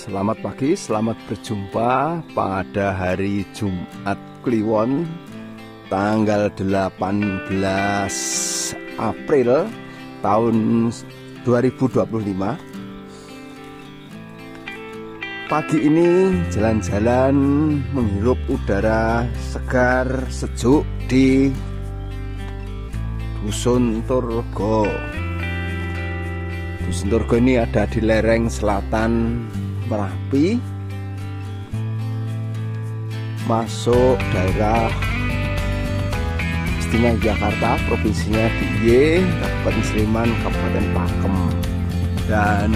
Selamat pagi, selamat berjumpa pada hari Jumat Kliwon tanggal 18 April tahun 2025. Pagi ini jalan-jalan menghirup udara segar sejuk di Dusun Turgo. Dusun Turgo ini ada di lereng selatan Merapi, masuk daerah Istimewa Yogyakarta, provinsinya DIY, Kabupaten Sleman, Kabupaten Pakem, dan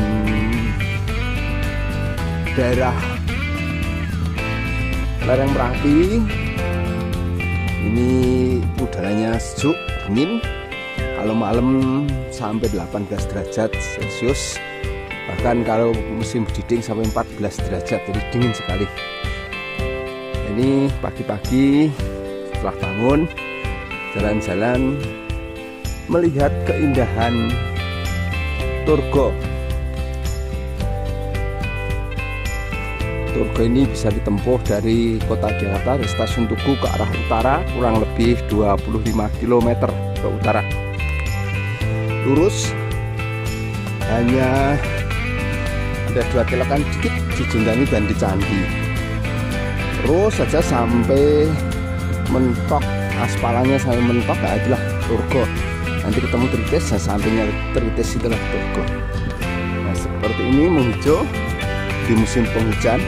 daerah lereng Merapi ini udaranya sejuk, dingin, kalau malam sampai 18 derajat Celcius. Bahkan kalau musim berdiding sampai 14 derajat, jadi dingin sekali. Ini pagi-pagi setelah bangun, jalan-jalan melihat keindahan Turgo. Turgo ini bisa ditempuh dari kota Jakarta, dari stasiun Tugu ke arah utara, kurang lebih 25 km ke utara. Lurus, hanya ada 2 kilometer dikit di Jundangi dan di Candi. Terus saja sampai mentok, aspalannya sampai mentok, nah itulah Turgo. Nanti ketemu Tritis, nah sampingnya Tritis itulah Turgo. Nah seperti ini menghijau di musim penghujan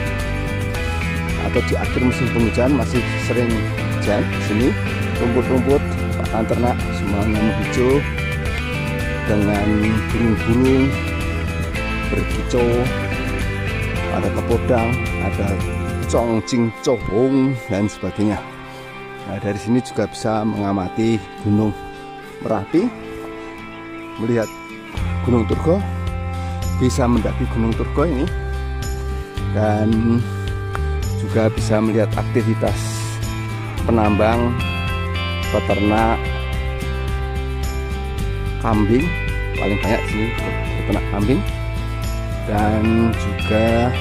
atau di akhir musim penghujan, masih sering hujan. Sini rumput-rumput, pakan ternak semuanya menghijau dengan burung-burung berkicau, ada kepodang, ada congjing cohong dan sebagainya. Nah dari sini juga bisa mengamati Gunung Merapi, melihat Gunung Turgo, bisa mendaki Gunung Turgo ini, dan juga bisa melihat aktivitas penambang, peternak kambing, paling banyak sini peternak kambing. Dan juga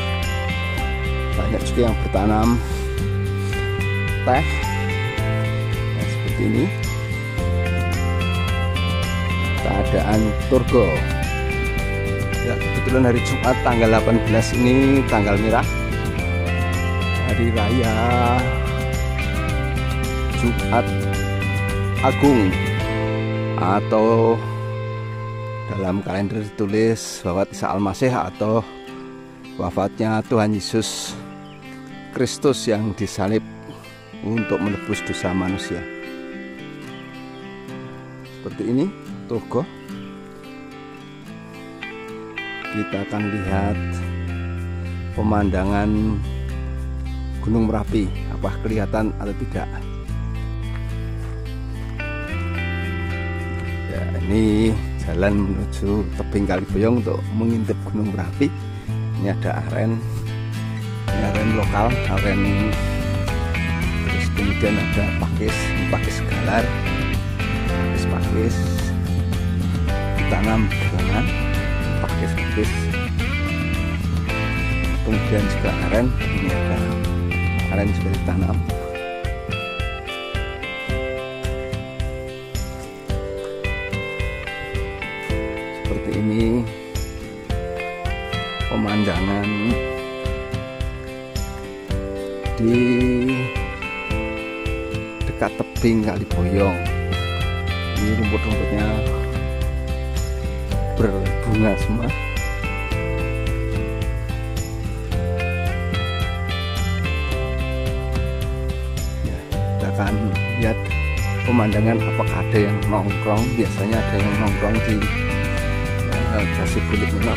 banyak juga yang bertanam teh. Nah, seperti ini keadaan Turgo. Ya, kebetulan hari Jumat tanggal 18 ini tanggal merah, hari raya Jumat Agung, atau dalam kalender ditulis wafat Isa Al-Masih atau wafatnya Tuhan Yesus Kristus yang disalib untuk menebus dosa manusia. Seperti ini Turgo. Kita akan lihat pemandangan Gunung Merapi, apa kelihatan atau tidak. Ya, ini jalan menuju tebing Kaliboyong untuk mengintip Gunung Merapi. Ini ada aren, ini aren lokal, aren, terus kemudian ada pakis galar, pakis ditanam dengan pakis, kemudian juga aren, ini ada aren juga ditanam. Seperti ini pemandangan di dekat tebing Kaliboyong. Ini rumput-rumputnya berbunga semua. Ya, kita akan lihat pemandangan apakah ada yang nongkrong. Biasanya ada yang nongkrong di Gasing Kulit Menok.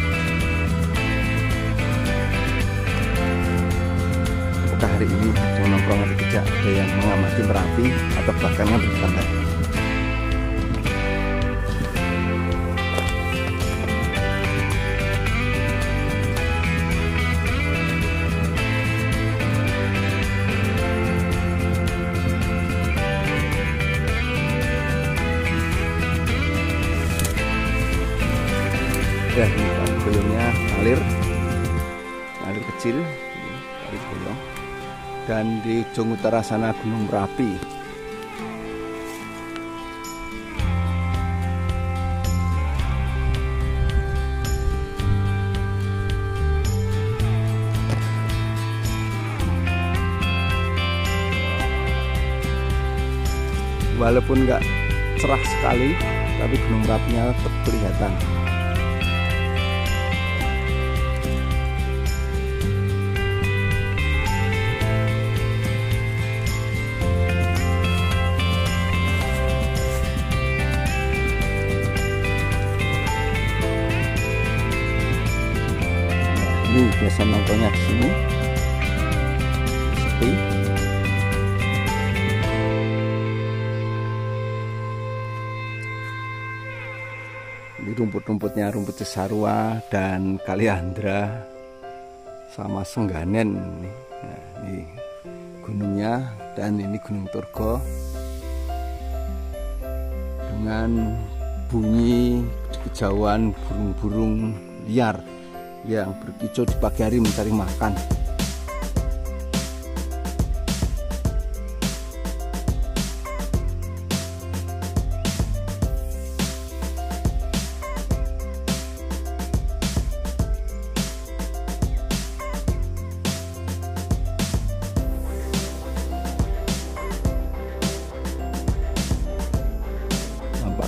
Apakah hari ini ada yang nongkrong atau tidak, ada yang mengamati Merapi atau bahkan yang bersantai. Ya, ini Kaliboyongnya ngalir kali kecil, Kali Boyong, dan di ujung utara sana Gunung Merapi. Walaupun nggak cerah sekali, tapi Gunung Merapinya tetap kelihatan. Ini biasa nongkrongnya di sini, sepi. Ini rumput-rumputnya rumput Cisarua dan Kaliandra sama Sengganen. Nah, ini gunungnya, dan ini Gunung Turgo dengan bunyi kejauhan burung-burung liar yang berkicau di pagi hari mencari makan.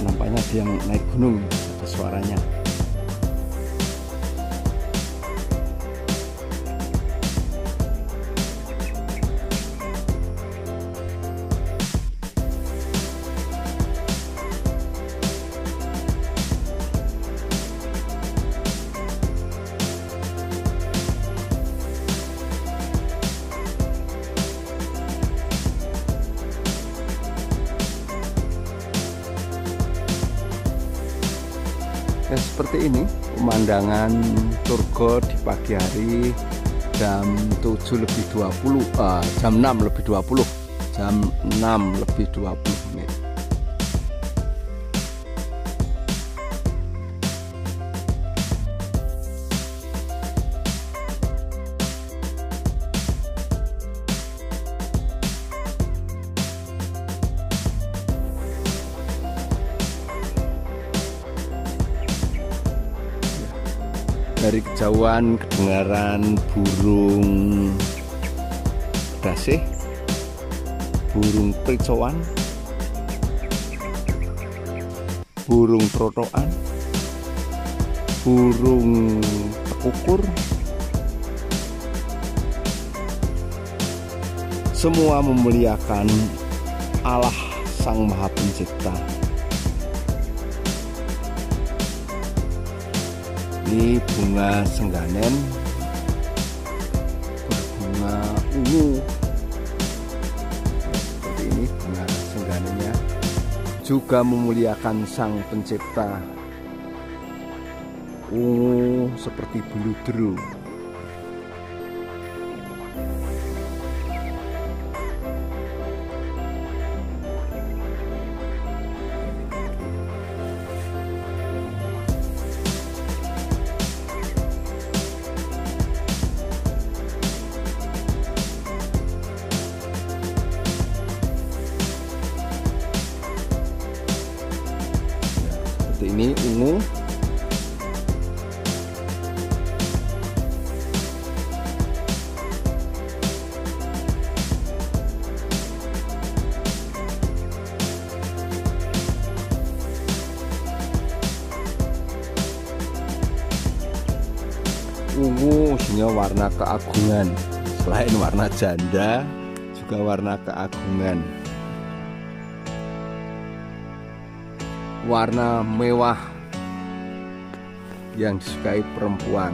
Nampaknya dia naik gunung, ada suaranya. Ya, seperti ini pemandangan Turgo di pagi hari jam 7:20, jam 6:20, jam 6:20 menit. Dari kejauhan kedengaran burung dasih, burung pricoan, burung trotoan, burung tekukur. Semua memuliakan Allah Sang Maha Pencipta. Ini bunga Sengganen, berbunga ungu. Seperti ini bunga Sengganennya, juga memuliakan Sang Pencipta. Ungu seperti beludru. Ini ungu, ungu punya warna keagungan. Selain warna janda, juga warna keagungan. Warna mewah yang disukai perempuan.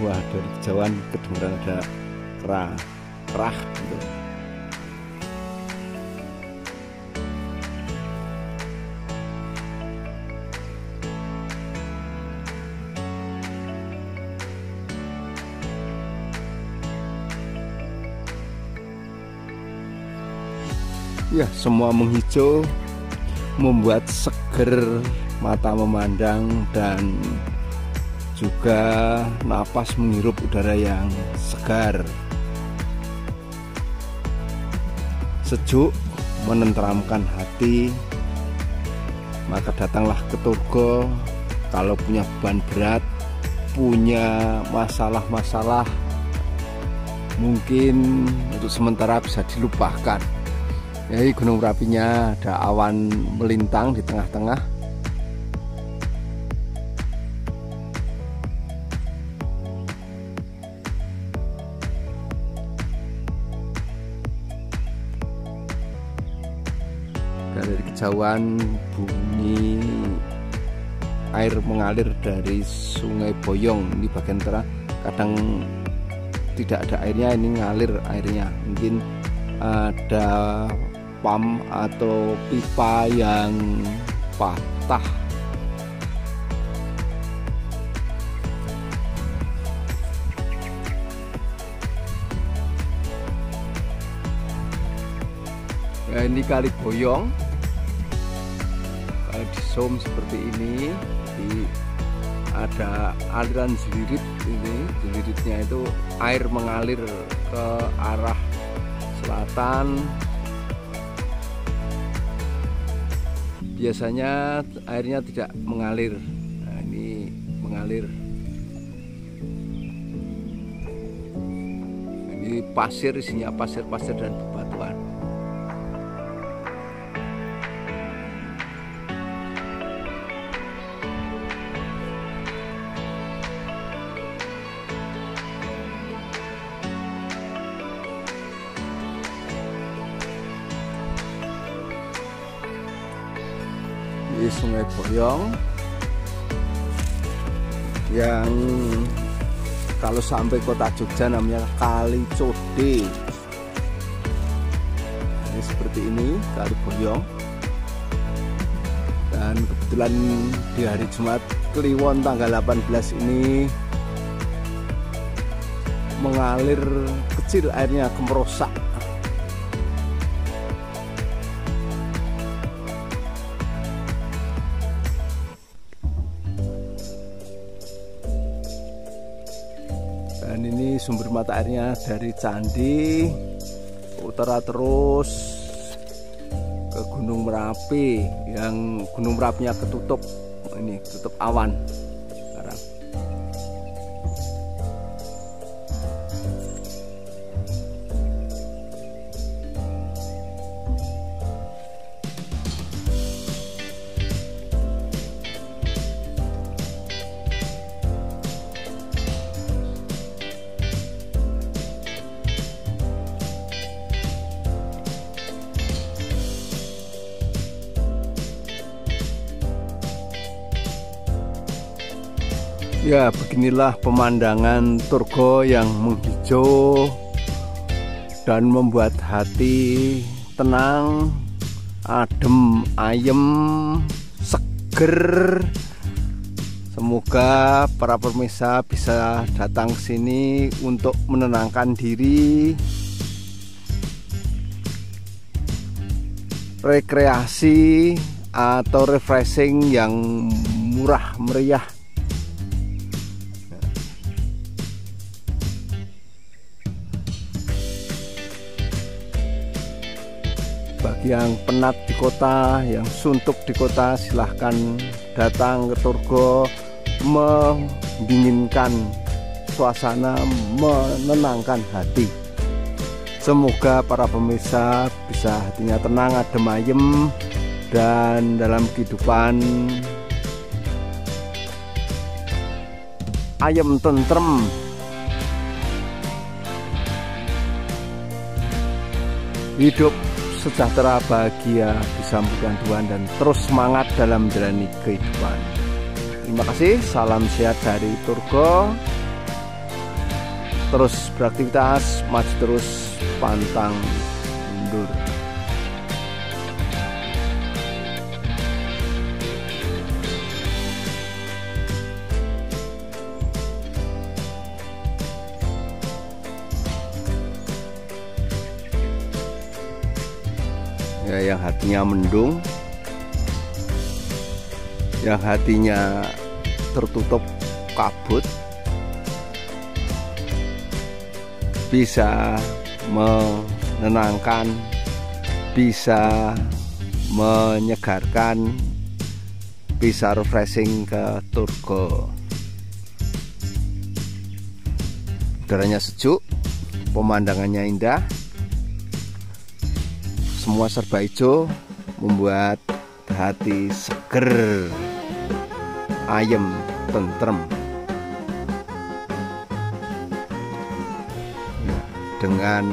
Wah, dari kejauhan kedengaran ada kerah gitu. Ya, semua menghijau, membuat seger mata memandang dan juga napas menghirup udara yang segar. Sejuk, menenteramkan hati. Maka datanglah ke Turgo kalau punya beban berat, punya masalah-masalah mungkin untuk sementara bisa dilupakan. Jadi Gunung Merapinya ada awan melintang di tengah-tengah. Dari kejauhan bunyi air mengalir dari Sungai Boyong di bagian tengah. Kadang tidak ada airnya, ini ngalir airnya. Mungkin ada pump atau pipa yang patah. Ya, ini Kali Boyong. Kalau di zoom seperti ini, ada aliran jelirit. Ini jeliritnya itu air mengalir ke arah selatan. Biasanya airnya tidak mengalir. Nah, ini mengalir. Ini pasir, isinya pasir-pasir dan bebatuan. Di Sungai Boyong yang kalau sampai kota Jogja namanya Kali Code. Ini seperti ini Kali Boyong, dan kebetulan di hari Jumat Kliwon tanggal 18 ini mengalir kecil, airnya kemerosak. Dan ini sumber mata airnya dari Candi utara terus ke Gunung Merapi, yang Gunung Merapinya ketutup, ini tutup awan sekarang. Ya, beginilah pemandangan Turgo yang menghijau dan membuat hati tenang, adem, ayem, seger. Semoga para pemirsa bisa datang ke sini untuk menenangkan diri, rekreasi atau refreshing yang murah meriah. Bagi yang penat di kota, yang suntuk di kota, silahkan datang ke Turgo, mendinginkan suasana, menenangkan hati. Semoga para pemirsa bisa hatinya tenang, adem, ayem, dan dalam kehidupan ayem tentrem. Hidup sejahtera, bahagia, disambutkan Tuhan, dan terus semangat dalam menjalani kehidupan. Terima kasih, salam sehat dari Turgo. Terus beraktivitas, maju terus, pantang mundur. ya, yang hatinya mendung, yang hatinya tertutup kabut, bisa menenangkan, bisa menyegarkan, bisa refreshing ke Turgo. Udaranya sejuk, pemandangannya indah, semua serba hijau, membuat hati seger, ayem, tentrem. Dengan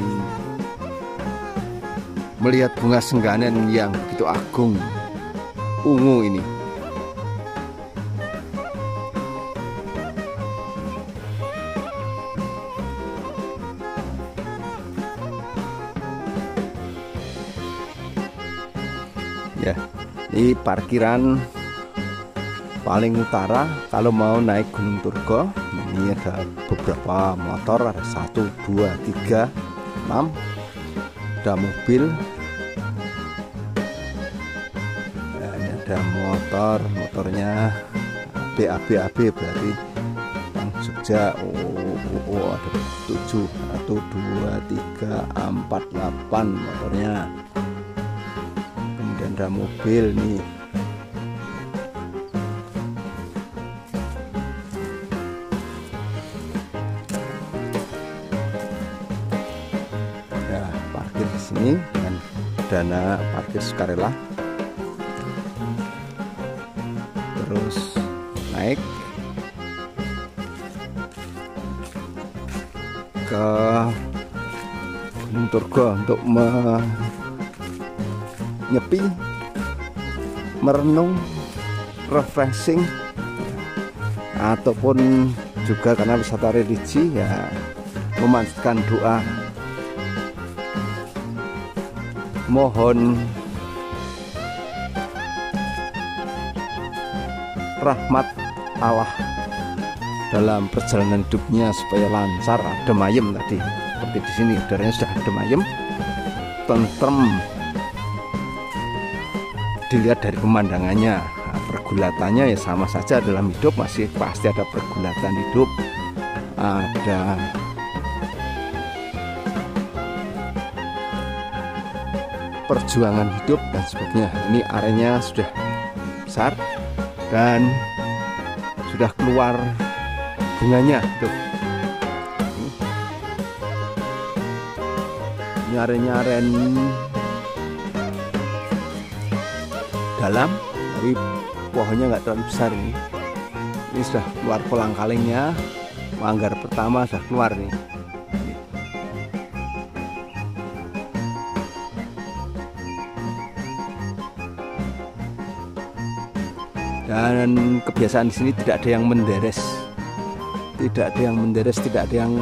melihat bunga sengganen yang begitu agung, ungu ini. Ya, ini parkiran paling utara kalau mau naik Gunung Turgo. Ini ada beberapa motor, ada 1, 2, 3, 6, ada mobil. Nah, ini ada motornya AB berarti yang Jogja. Ada 7, 1, 2, 3, 4, 8 motornya. Kemudian ada mobil nih. Parkir di sini dengan dana parkir sukarela. Terus naik ke Gunung Turgo untuk menyepi, merenung, refreshing, ataupun juga karena wisata religi ya, memanjatkan doa, mohon rahmat Allah dalam perjalanan hidupnya supaya lancar, adem ayem. Tadi seperti di sini udaranya sudah adem ayem, tentrem, dilihat dari pemandangannya. Nah, pergulatannya ya sama saja dalam hidup, masih pasti ada pergulatan hidup, ada perjuangan hidup dan sebagainya. Ini areanya sudah besar dan sudah keluar bunganya tuh. Ini areanya aren dalam, tapi pohonnya nggak terlalu besar ini. Ini sudah keluar kolang-kalingnya, manggar pertama sudah keluar nih. Dan kebiasaan di sini tidak ada yang menderes, tidak ada yang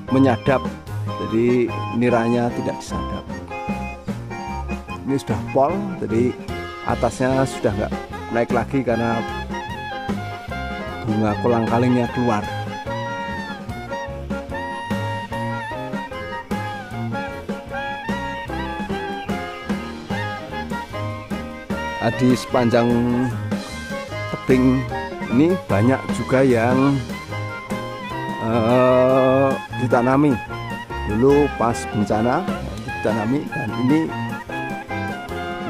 menyadap, jadi niranya tidak disadap. Ini sudah pol, jadi atasnya sudah nggak naik lagi karena bunga kolang-kalingnya keluar. Di sepanjang tebing ini banyak juga yang ditanami dulu pas bencana, ditanami, dan ini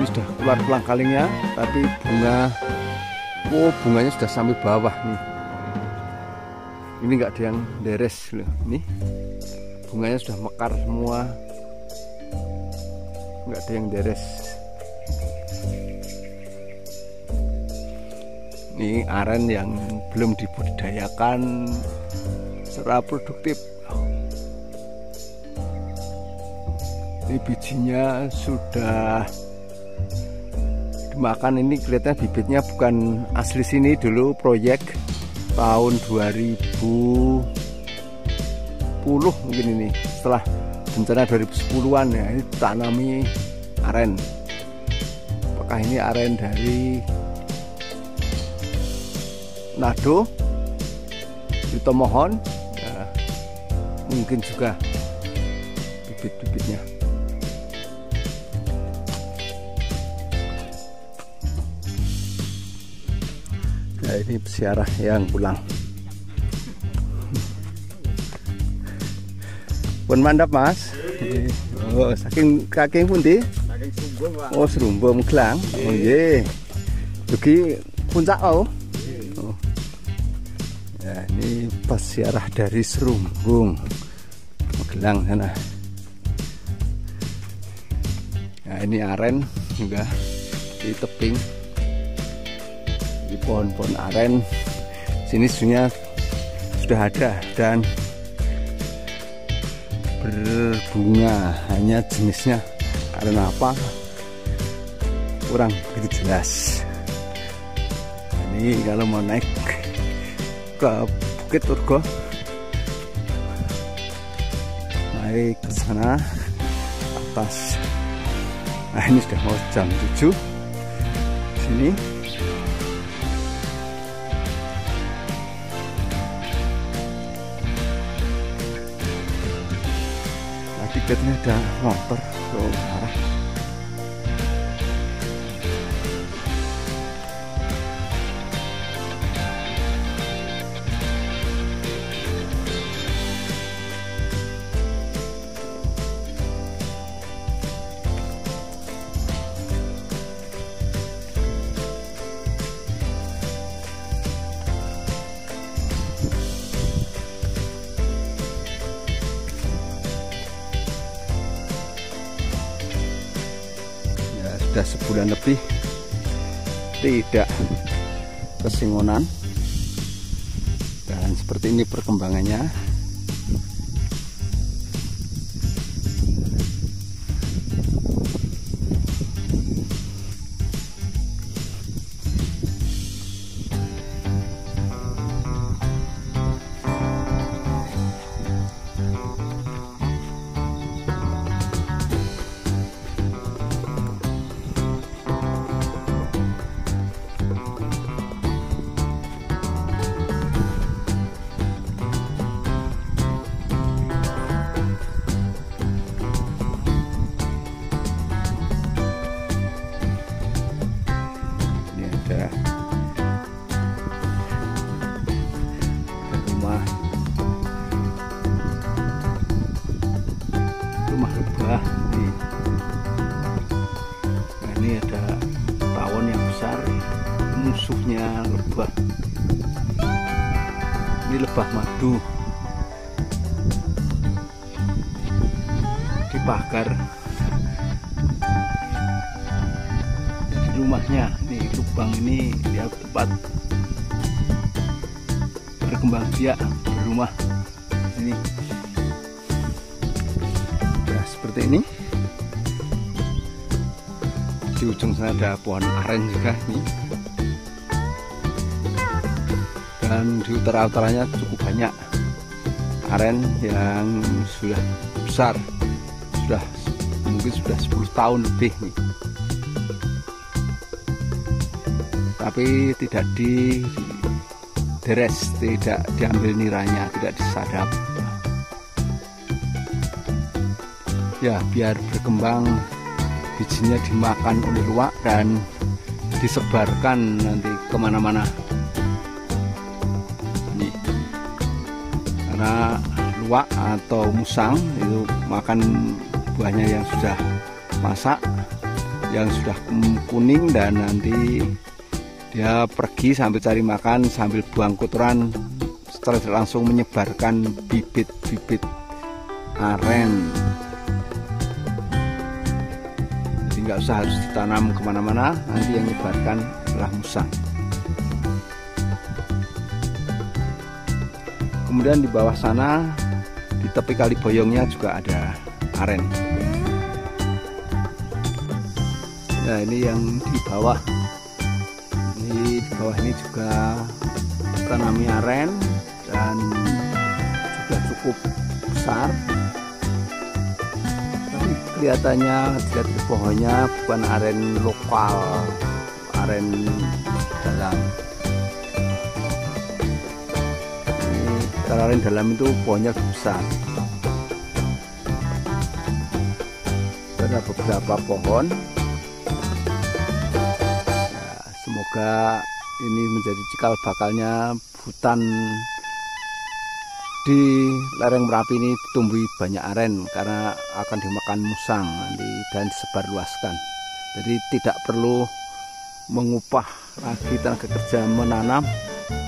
sudah keluar kolang-kalingnya, tapi bunganya sudah sampai bawah nih. Ini nggak ada yang deres loh, nih bunganya sudah mekar semua, nggak ada yang deres. Ini aren yang belum dibudidayakan secara produktif. Ini bijinya sudah dimakan. Ini kelihatan bibitnya bukan asli sini, dulu proyek tahun 2010 mungkin ini, setelah bencana 2010-an ya, ini tanami aren. Apakah ini aren dari Nado, Tomohon, ya, mungkin juga bibit-bibitnya. Nah, ini peziarah yang pulang. Pun mantap Mas. Oh, saking pundi? Saking Serumbung, Pak. Oh, Serumbung Magelang. Oh nggih. Dugi puncak oh. Oh. Ya, ini peziarah dari Serumbung Magelang sana. Nah, ini aren juga di tebing. Di pohon-pohon aren sini sebenarnya sudah ada dan berbunga, hanya jenisnya aren apa kurang begitu jelas. Ini kalau mau naik ke Bukit Urgo, naik ke sana atas. Nah, ini sudah mau jam 7 sini. Tiketnya ada motor ke arah. Sudah sebulan lebih tidak kesingonan, dan seperti ini perkembangannya. Rumah lebah nih. Nah, ini ada tawon yang besar, musuhnya lebah. Ini lebah madu dipagar di rumahnya. Nih lubang ini dia tempat berkembang biak berumah sini. Ya, seperti ini. Di ujung sana ada pohon aren juga nih. Dan di utara-utaranya cukup banyak aren yang sudah besar, mungkin sudah 10 tahun lebih nih. Tapi tidak deres, tidak diambil niranya, tidak disadap. Ya, biar berkembang, bijinya dimakan oleh luwak dan disebarkan nanti kemana-mana. Nih, karena luwak atau musang itu makan buahnya yang sudah masak, yang sudah kuning, dan nanti dia pergi sambil cari makan, sambil buang kotoran, setelah langsung menyebarkan bibit-bibit aren. Jadi nggak usah harus ditanam kemana-mana, nanti yang menyebarkan adalah musang. Kemudian di bawah sana, di tepi kali boyongnya juga ada aren. Nah, ini yang di bawah. Di bawah ini juga tanami aren dan juga cukup besar. Tapi kelihatannya dilihat di pohonnya bukan aren lokal, aren dalam. Ini kalau aren dalam itu pohonnya besar. Ada beberapa pohon. Semoga ini menjadi cikal bakalnya hutan di lereng Merapi ini tumbuhi banyak aren karena akan dimakan musang nanti dan disebarluaskan. Jadi tidak perlu mengupah lagi tenaga kerja menanam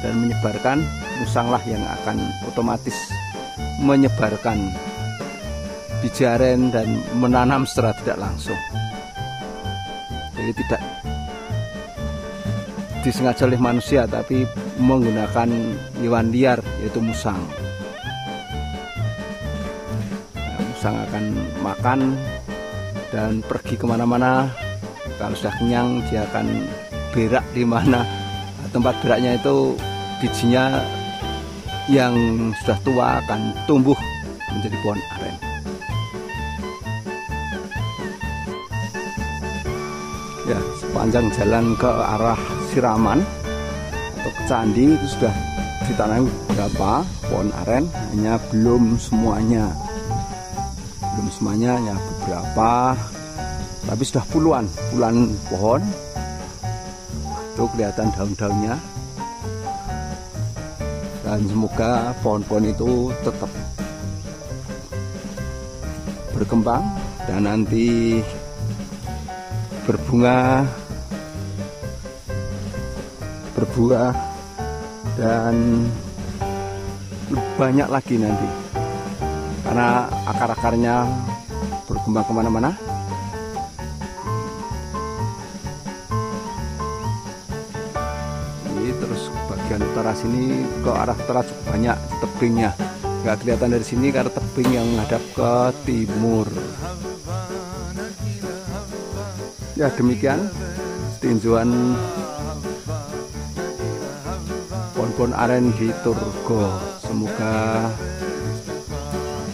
dan menyebarkan, musanglah yang akan otomatis menyebarkan biji aren dan menanam secara tidak langsung. Jadi tidak disengaja oleh manusia tapi menggunakan hewan liar yaitu musang. Musang akan makan dan pergi kemana-mana. Kalau sudah kenyang dia akan berak di mana. Tempat beraknya itu bijinya yang sudah tua akan tumbuh menjadi pohon aren. Ya, sepanjang jalan ke arah Siraman atau ke Candi itu sudah ditanami beberapa pohon aren, hanya belum semuanya. Belum semuanya, ya beberapa, tapi sudah puluhan pohon. Itu kelihatan daun-daunnya. Dan semoga pohon-pohon itu tetap berkembang dan nanti berbunga, berbuah, dan banyak lagi nanti. Karena akar-akarnya berkembang kemana-mana. Ini terus bagian utara sini ke arah utara cukup banyak tebingnya. Nggak kelihatan dari sini karena tebing yang menghadap ke timur. Ya, demikian tinjauan pohon-pohon aren di Turgo. Semoga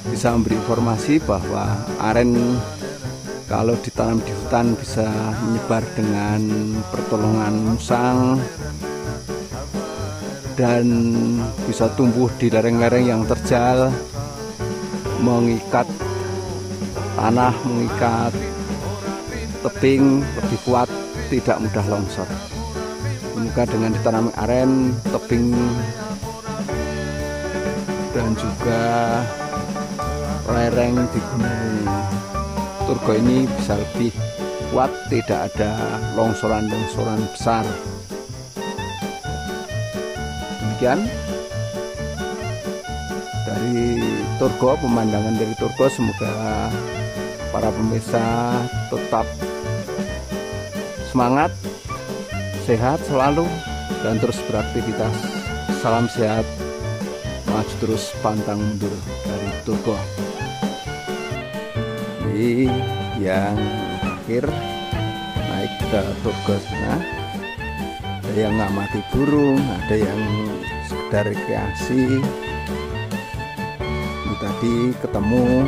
bisa memberi informasi bahwa aren kalau ditanam di hutan bisa menyebar dengan pertolongan musang dan bisa tumbuh di lereng-lereng yang terjal, mengikat tanah, mengikat tebing lebih kuat, tidak mudah longsor. Semoga dengan ditanami aren, tebing dan juga lereng di Gunung Turgo ini bisa lebih kuat, tidak ada longsoran-longsoran besar. Demikian dari Turgo, pemandangan dari Turgo. Semoga para pemirsa tetap semangat, sehat selalu, dan terus beraktivitas. Salam sehat, maju terus, pantang mundur dari Turgo. Jadi yang akhir naik ke Turgo sana, ada yang ngamati burung, ada yang sekedar rekreasi. Ini tadi ketemu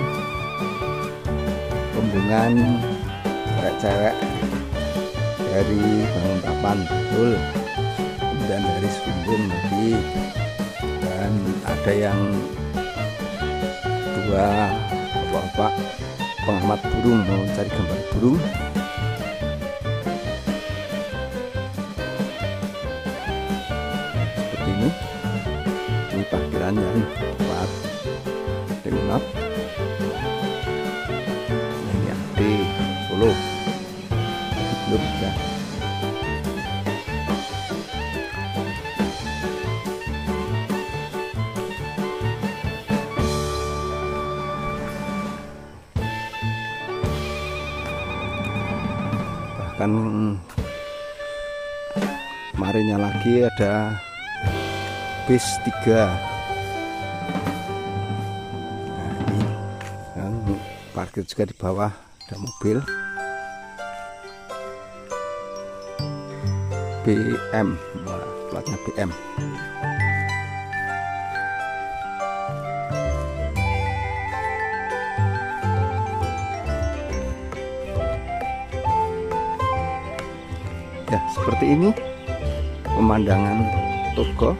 rombongan cewek-cewek dari Banguntapan, betul, kemudian dari Sumbung lagi, dan ada yang dua bapak pengamat burung mau cari gambar burung. Seperti ini parkirannya tempat dengar. Ini di Solo belum ya. Bahkan kemarinnya lagi ada bis 3. Nah, ini yang parkir juga di bawah ada mobil BM, platnya BM. Ya, seperti ini pemandangan Turgo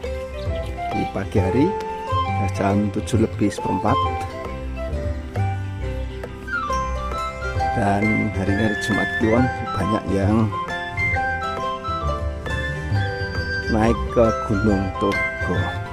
di pagi hari, jam 7:04, dan hari ini hari Jumat Kliwon. Banyak yang naik ke Gunung Turgo.